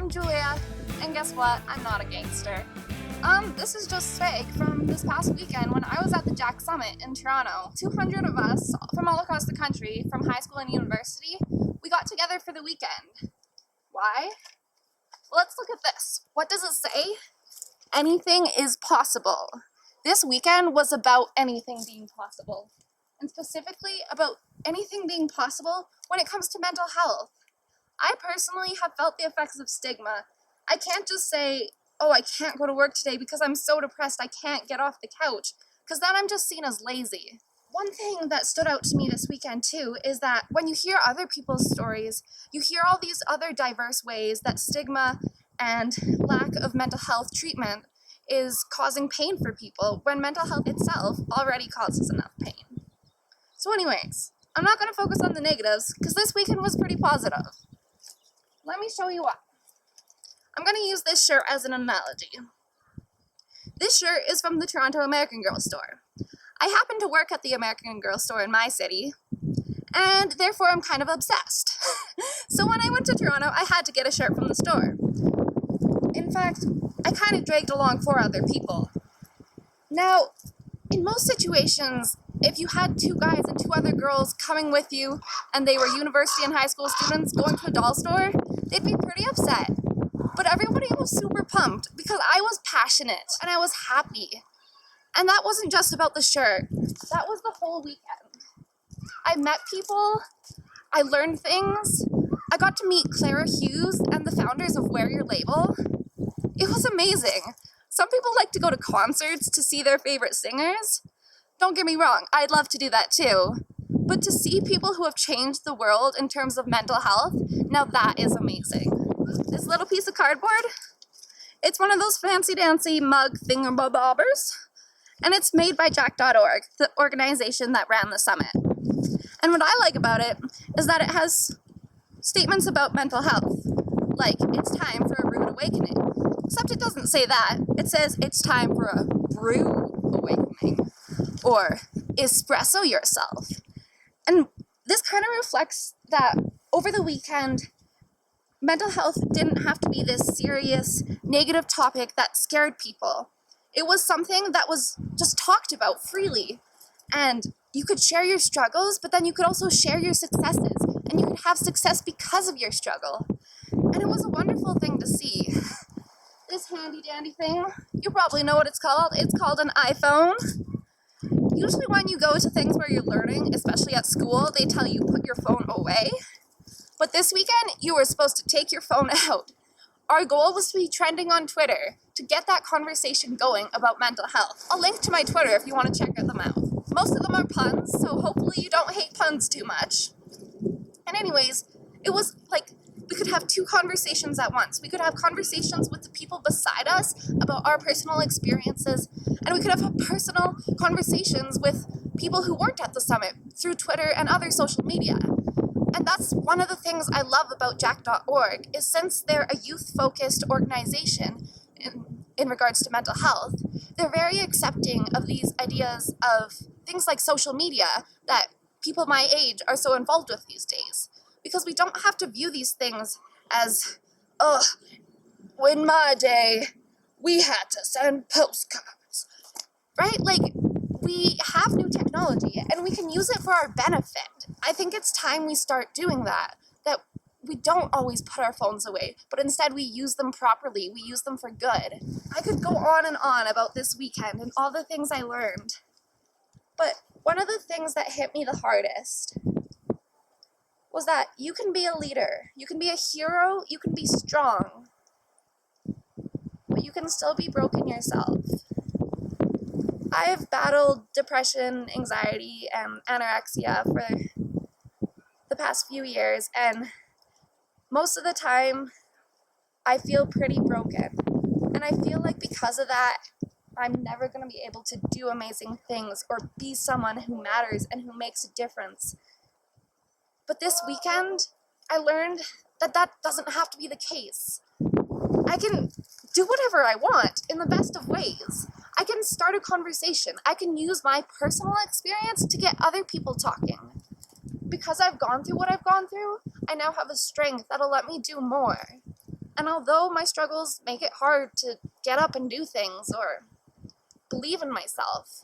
I'm Julia, and guess what? I'm not a gangster. This is just fake from this past weekend when I was at the Jack Summit in Toronto. 200 of us from all across the country, from high school and university, we got together for the weekend. Why? Well, let's look at this. What does it say? Anything is possible. This weekend was about anything being possible, and specifically about anything being possible when it comes to mental health. I personally have felt the effects of stigma. I can't just say, oh, I can't go to work today because I'm so depressed I can't get off the couch, because then I'm just seen as lazy. One thing that stood out to me this weekend too is that when you hear other people's stories, you hear all these other diverse ways that stigma and lack of mental health treatment is causing pain for people when mental health itself already causes enough pain. So anyways, I'm not going to focus on the negatives because this weekend was pretty positive. Let me show you why. I'm going to use this shirt as an analogy. This shirt is from the Toronto American Girl store. I happen to work at the American Girl store in my city, and therefore I'm kind of obsessed. So when I went to Toronto, I had to get a shirt from the store. In fact, I kind of dragged along 4 other people. Now, in most situations, if you had 2 guys and 2 other girls coming with you, and they were university and high school students going to a doll store, they'd be pretty upset. But everybody was super pumped because I was passionate and I was happy. And that wasn't just about the shirt. That was the whole weekend. I met people. I learned things. I got to meet Clara Hughes and the founders of Wear Your Label. It was amazing. Some people like to go to concerts to see their favorite singers. Don't get me wrong, I'd love to do that too. But to see people who have changed the world in terms of mental health, now that is amazing. This little piece of cardboard, it's one of those fancy-dancy mug thingamabobbers, and it's made by Jack.org, the organization that ran the summit. And what I like about it is that it has statements about mental health, like it's time for a rude awakening. Except it doesn't say that. It says it's time for a brew awakening, or espresso yourself. And this kind of reflects that over the weekend, mental health didn't have to be this serious, negative topic that scared people. It was something that was just talked about freely. And you could share your struggles, but then you could also share your successes. And you could have success because of your struggle. And it was a wonderful thing to see. This handy-dandy thing, you probably know what it's called. It's called an iPhone. Usually when you go to things where you're learning, especially at school, they tell you put your phone away. But this weekend, you were supposed to take your phone out. Our goal was to be trending on Twitter to get that conversation going about mental health. I'll link to my Twitter if you want to check them out. Most of them are puns, so hopefully you don't hate puns too much. And anyways, it was like we could have 2 conversations at once. We could have conversations with the people beside us about our personal experiences, and we could have personal conversations with people who weren't at the summit through Twitter and other social media. And that's one of the things I love about Jack.org, is since they're a youth-focused organization in regards to mental health, they're very accepting of these ideas of things like social media that people my age are so involved with these days. Because we don't have to view these things as, oh, in my day, we had to send postcards, right? Like, we have new technology, and we can use it for our benefit. I think it's time we start doing that we don't always put our phones away, but instead we use them properly, we use them for good. I could go on and on about this weekend and all the things I learned, but one of the things that hit me the hardest was that you can be a leader, you can be a hero, you can be strong, but you can still be broken yourself. I've battled depression, anxiety, and anorexia for the past few years, and most of the time, I feel pretty broken. And I feel like because of that, I'm never going to be able to do amazing things or be someone who matters and who makes a difference. But this weekend, I learned that that doesn't have to be the case. I can do whatever I want in the best of ways. I can start a conversation. I can use my personal experience to get other people talking. Because I've gone through what I've gone through, I now have a strength that'll let me do more. And although my struggles make it hard to get up and do things or believe in myself,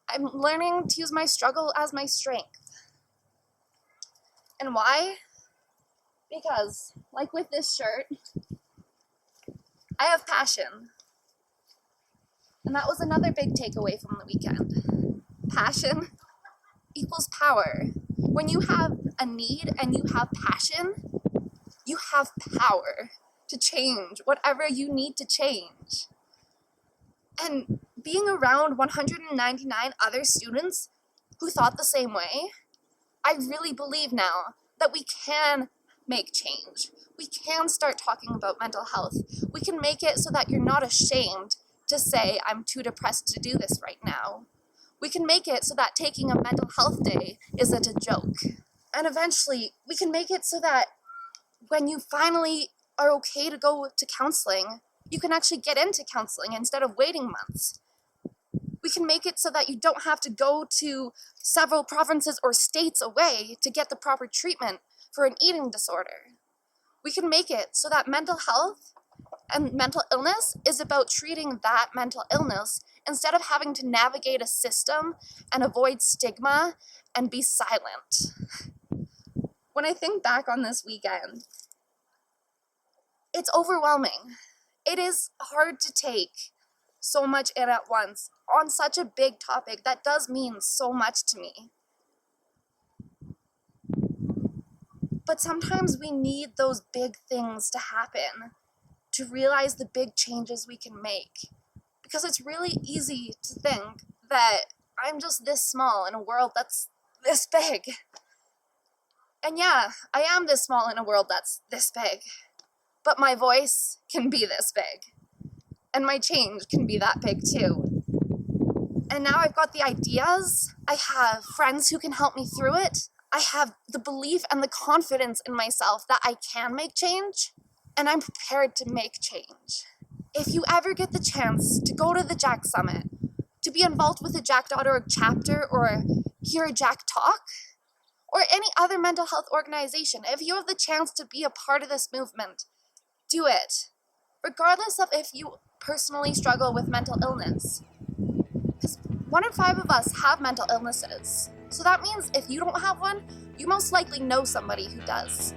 I'm learning to use my struggle as my strength. And why? Because, like with this shirt, I have passion. And that was another big takeaway from the weekend. Passion equals power. When you have a need and you have passion, you have power to change whatever you need to change. And being around 199 other students who thought the same way, I really believe now that we can make change. We can start talking about mental health. We can make it so that you're not ashamed to say, I'm too depressed to do this right now. We can make it so that taking a mental health day isn't a joke. And eventually, we can make it so that when you finally are okay to go to counseling, you can actually get into counseling instead of waiting months. We can make it so that you don't have to go to several provinces or states away to get the proper treatment for an eating disorder. We can make it so that mental health and mental illness is about treating that mental illness instead of having to navigate a system and avoid stigma and be silent. When I think back on this weekend, it's overwhelming. It is hard to take so much in at once on such a big topic that does mean so much to me. But sometimes we need those big things to happen to realize the big changes we can make. Because it's really easy to think that I'm just this small in a world that's this big. And yeah, I am this small in a world that's this big. But my voice can be this big. And my change can be that big too. And now I've got the ideas. I have friends who can help me through it. I have the belief and the confidence in myself that I can make change. And I'm prepared to make change. If you ever get the chance to go to the Jack Summit, to be involved with a Jack.org chapter or hear a Jack talk, or any other mental health organization, if you have the chance to be a part of this movement, do it. Regardless of if you personally struggle with mental illness. Because 1 in 5 of us have mental illnesses. So that means if you don't have one, you most likely know somebody who does.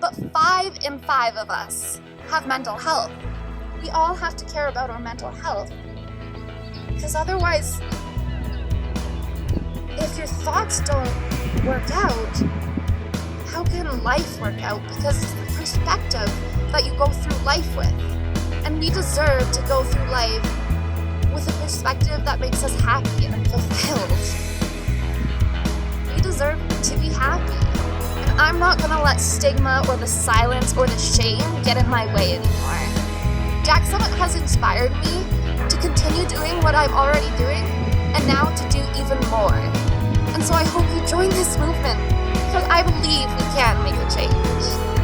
But 5 in 5 of us have mental health. We all have to care about our mental health. Because otherwise, if your thoughts don't work out, how can life work out? Because it's the perspective that you go through life with. And we deserve to go through life with a perspective that makes us happy and fulfilled. We deserve to be happy. And I'm not gonna let stigma or the silence or the shame get in my way anymore. Jack Summit has inspired me to continue doing what I'm already doing and now to do even more. And so I hope you join this movement because I believe we can make a change.